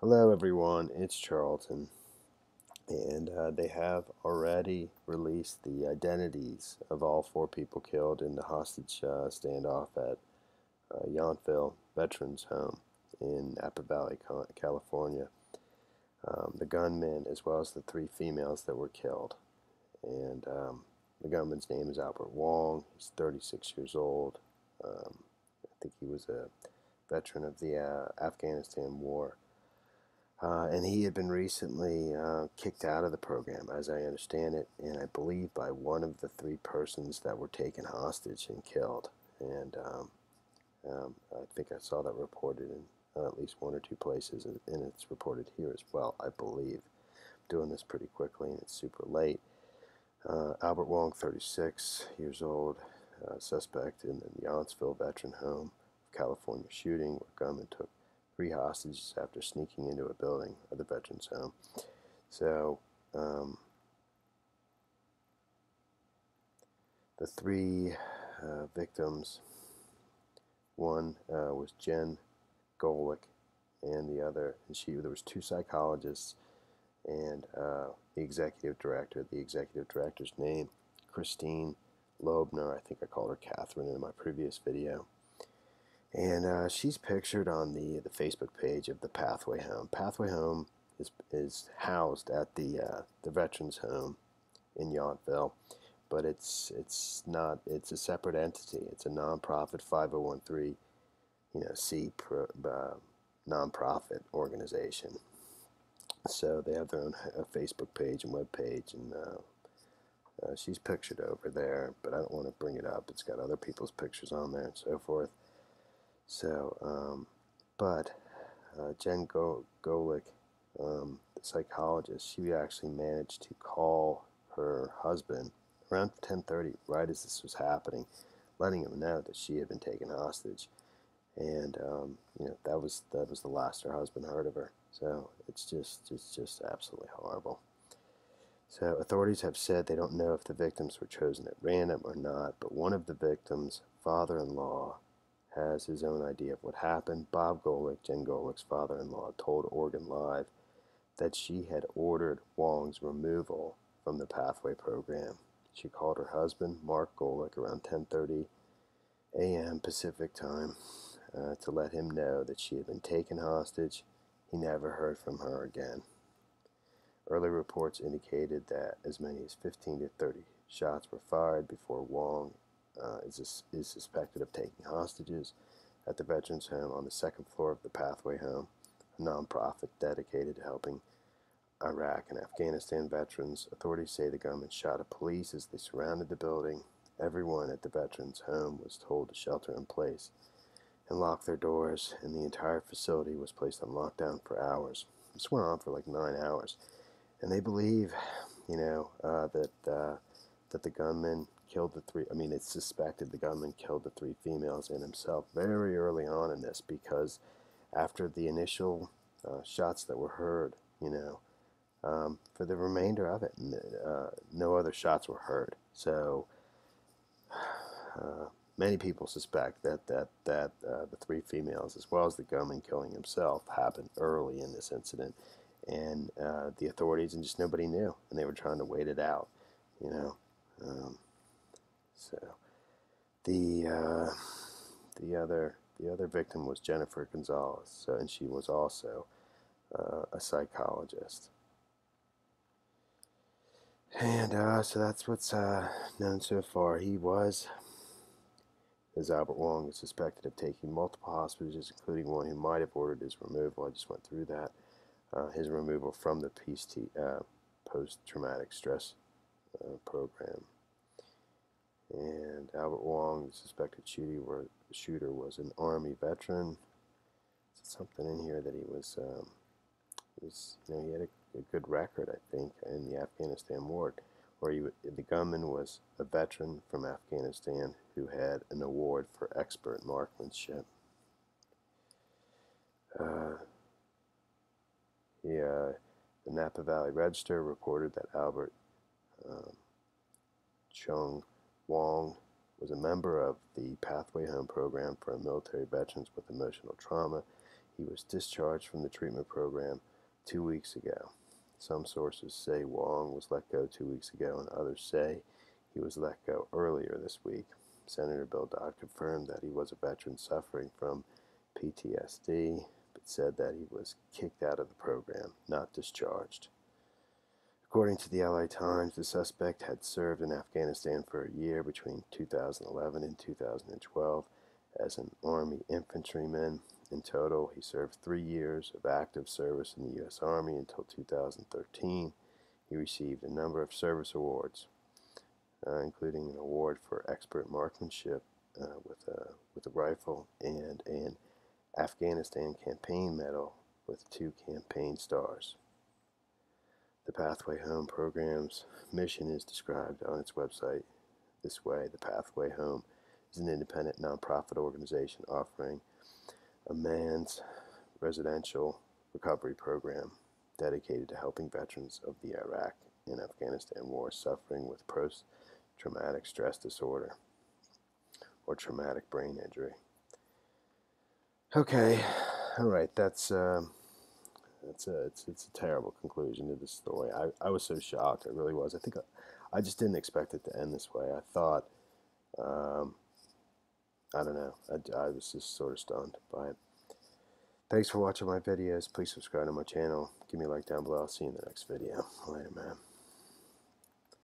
Hello everyone, it's Charlton, and they have already released the identities of all four people killed in the hostage standoff at Yountville Veterans Home in Napa Valley, California. The gunman, as well as the three females that were killed. And the gunman's name is Albert Wong. He's 36 years old. I think he was a veteran of the Afghanistan War. And he had been recently kicked out of the program, as I understand it, and I believe by one of the three persons that were taken hostage and killed. And I think I saw that reported in at least one or two places, and it's reported here as well, I believe. I'm doing this pretty quickly, and it's super late. Albert Wong, 36 years old, suspect in the Yountville Veteran Home California shooting, where gunmen took three hostages after sneaking into a building of the Veterans Home. So, the three victims, one was Jen Golick, and there was two psychologists and the executive director. The executive director's name, Christine Loebner. I think I called her Catherine in my previous video. And she's pictured on the Facebook page of the Pathway Home. Pathway Home is housed at the Veterans Home in Yountville, but it's a separate entity. It's a nonprofit 5013 C nonprofit organization. So they have their own Facebook page and web page, and she's pictured over there, but I don't want to bring it up. It's got other people's pictures on there and so forth. So, but Jen Golick, the psychologist, she actually managed to call her husband around 10:30, right as this was happening, letting him know that she had been taken hostage, and that was the last her husband heard of her. So it's just absolutely horrible. So authorities have said they don't know if the victims were chosen at random or not, but one of the victims' father-in-law has his own idea of what happened. Bob Golick, Jen Golick's father-in-law, told Oregon Live that she had ordered Wong's removal from the Pathway program. She called her husband, Mark Golick, around 10:30 a.m. Pacific time to let him know that she had been taken hostage. He never heard from her again. Early reports indicated that as many as 15 to 30 shots were fired before Wong is suspected of taking hostages at the Veterans Home on the second floor of the Pathway Home, a nonprofit dedicated to helping Iraq and Afghanistan veterans. Authorities say the gunman shot at police as they surrounded the building. Everyone at the Veterans Home was told to shelter in place and lock their doors, and the entire facility was placed on lockdown for hours. This went on for like 9 hours, and they believe, that the gunman killed the three. I mean, it's suspected the gunman killed the three females and himself very early on in this, because after the initial shots that were heard, for the remainder of it, no other shots were heard. So many people suspect that the three females, as well as the gunman killing himself, happened early in this incident, and the authorities and just nobody knew, and they were trying to wait it out, you know. So the other victim was Jennifer Gonzalez, and she was also a psychologist. And so that's what's known so far. He was, as Albert Wong, is suspected of taking multiple hostages, including one who might have ordered his removal. I just went through that. His removal from the post-traumatic stress program. And Albert Wong, the suspected shooter, was an Army veteran. There's something in here that he he had a good record, I think, in the Afghanistan War, where the gunman was a veteran from Afghanistan who had an award for expert marksmanship. The Napa Valley Register reported that Albert Chung Wong was a member of the Pathway Home program for military veterans with emotional trauma. He was discharged from the treatment program 2 weeks ago. Some sources say Wong was let go 2 weeks ago, and others say he was let go earlier this week. Senator Bill Dodd confirmed that he was a veteran suffering from PTSD, but said that he was kicked out of the program, not discharged. According to the LA Times, the suspect had served in Afghanistan for a year between 2011 and 2012 as an Army infantryman. In total, he served 3 years of active service in the U.S. Army until 2013. He received a number of service awards, including an award for expert marksmanship with a rifle and an Afghanistan campaign medal with 2 campaign stars. The Pathway Home program's mission is described on its website this way. The Pathway Home is an independent nonprofit organization offering a man's residential recovery program dedicated to helping veterans of the Iraq and Afghanistan wars suffering with post-traumatic stress disorder or traumatic brain injury. Okay, all right, it's a terrible conclusion to this story. I was so shocked. I really was. I just didn't expect it to end this way. I thought, I don't know. I was just sort of stunned by it. Thanks for watching my videos. Please subscribe to my channel. Give me a like down below. I'll see you in the next video. Later, man.